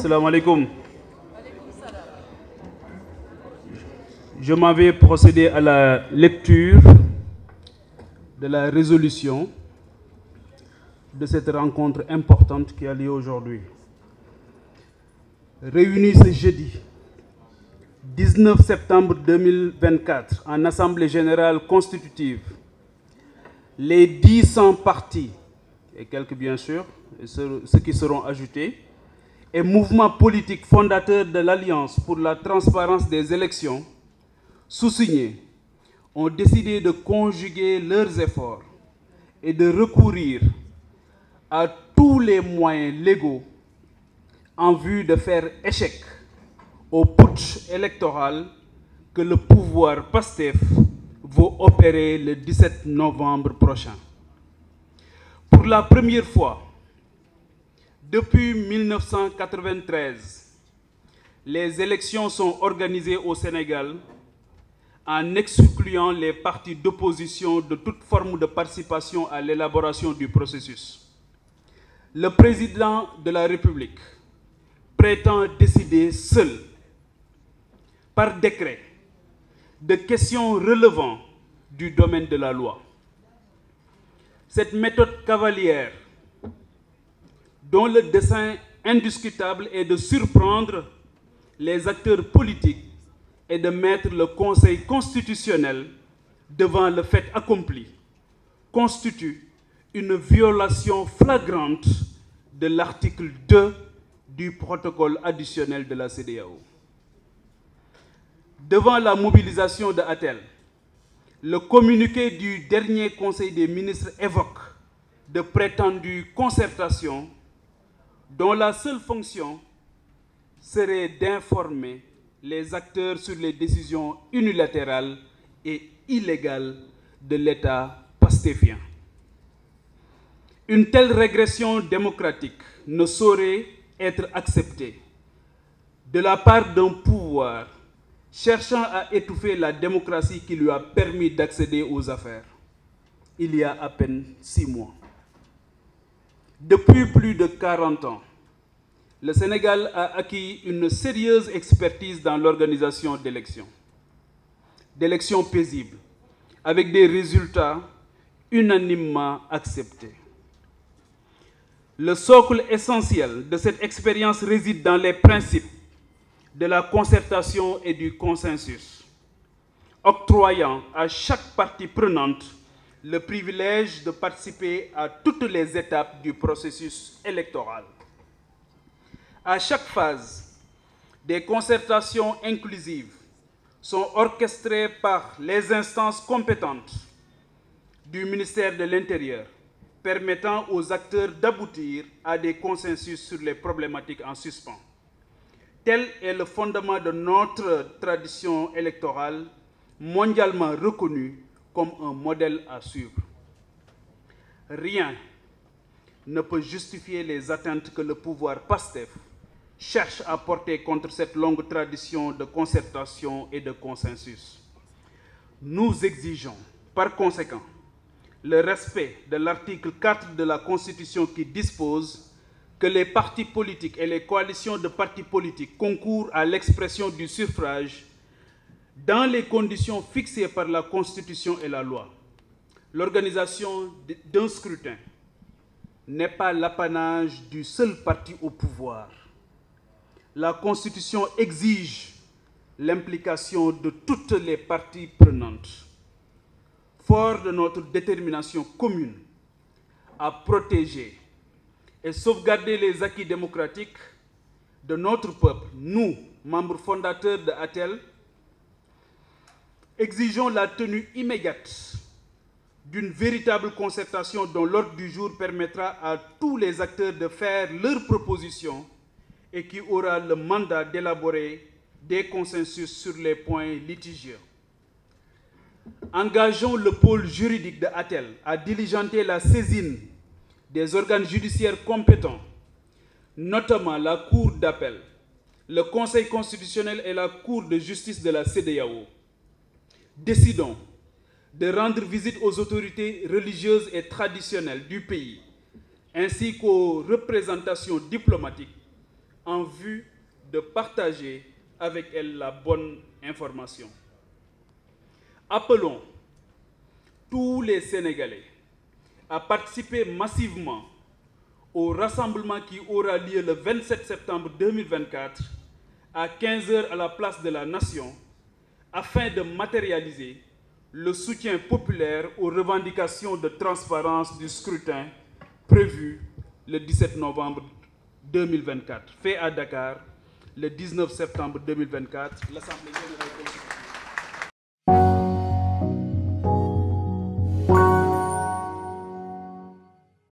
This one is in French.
Assalamu alaikum. Je m'en vais procéder à la lecture de la résolution de cette rencontre importante qui a lieu aujourd'hui. Réunis ce jeudi 19 septembre 2024 en Assemblée générale constitutive, les 10 partis, et quelques bien sûr, et ceux qui seront ajoutés, et mouvements politiques fondateurs de l'Alliance pour la transparence des élections, sous-signés, ont décidé de conjuguer leurs efforts et de recourir à tous les moyens légaux en vue de faire échec au putsch électoral que le pouvoir PASTEF va opérer le 17 novembre prochain. Pour la première fois, depuis 1993, les élections sont organisées au Sénégal en excluant les partis d'opposition de toute forme de participation à l'élaboration du processus. Le président de la République prétend décider seul, par décret, de questions relevant du domaine de la loi. Cette méthode cavalière, dont le dessein indiscutable est de surprendre les acteurs politiques et de mettre le Conseil constitutionnel devant le fait accompli, constitue une violation flagrante de l'article 2 du protocole additionnel de la CEDEAO. Devant la mobilisation de Atel, le communiqué du dernier Conseil des ministres évoque de prétendues concertations dont la seule fonction serait d'informer les acteurs sur les décisions unilatérales et illégales de l'État pastéfien. Une telle régression démocratique ne saurait être acceptée de la part d'un pouvoir cherchant à étouffer la démocratie qui lui a permis d'accéder aux affaires il y a à peine 6 mois. Depuis plus de 40 ans, le Sénégal a acquis une sérieuse expertise dans l'organisation d'élections paisibles, avec des résultats unanimement acceptés. Le socle essentiel de cette expérience réside dans les principes de la concertation et du consensus, octroyant à chaque partie prenante le privilège de participer à toutes les étapes du processus électoral. À chaque phase, des concertations inclusives sont orchestrées par les instances compétentes du ministère de l'Intérieur, permettant aux acteurs d'aboutir à des consensus sur les problématiques en suspens. Tel est le fondement de notre tradition électorale, mondialement reconnue comme un modèle à suivre. Rien ne peut justifier les atteintes que le pouvoir PASTEF cherche à porter contre cette longue tradition de concertation et de consensus. Nous exigeons, par conséquent, le respect de l'article 4 de la Constitution qui dispose que les partis politiques et les coalitions de partis politiques concourent à l'expression du suffrage dans les conditions fixées par la Constitution et la loi. L'organisation d'un scrutin n'est pas l'apanage du seul parti au pouvoir. La Constitution exige l'implication de toutes les parties prenantes. Fort de notre détermination commune à protéger et sauvegarder les acquis démocratiques de notre peuple, nous, membres fondateurs de ATEL, exigeons la tenue immédiate d'une véritable concertation dont l'ordre du jour permettra à tous les acteurs de faire leurs propositions et qui aura le mandat d'élaborer des consensus sur les points litigieux. Engageons le pôle juridique de ATEL à diligenter la saisine des organes judiciaires compétents, notamment la Cour d'appel, le Conseil constitutionnel et la Cour de justice de la CEDEAO. Décidons de rendre visite aux autorités religieuses et traditionnelles du pays, ainsi qu'aux représentations diplomatiques, en vue de partager avec elle la bonne information. Appelons tous les Sénégalais à participer massivement au rassemblement qui aura lieu le 27 septembre 2024 à 15 h à la place de la Nation afin de matérialiser le soutien populaire aux revendications de transparence du scrutin prévu le 17 novembre 2024. Fait à Dakar, le 19 septembre 2024, l'Assemblée générale constitutionnelle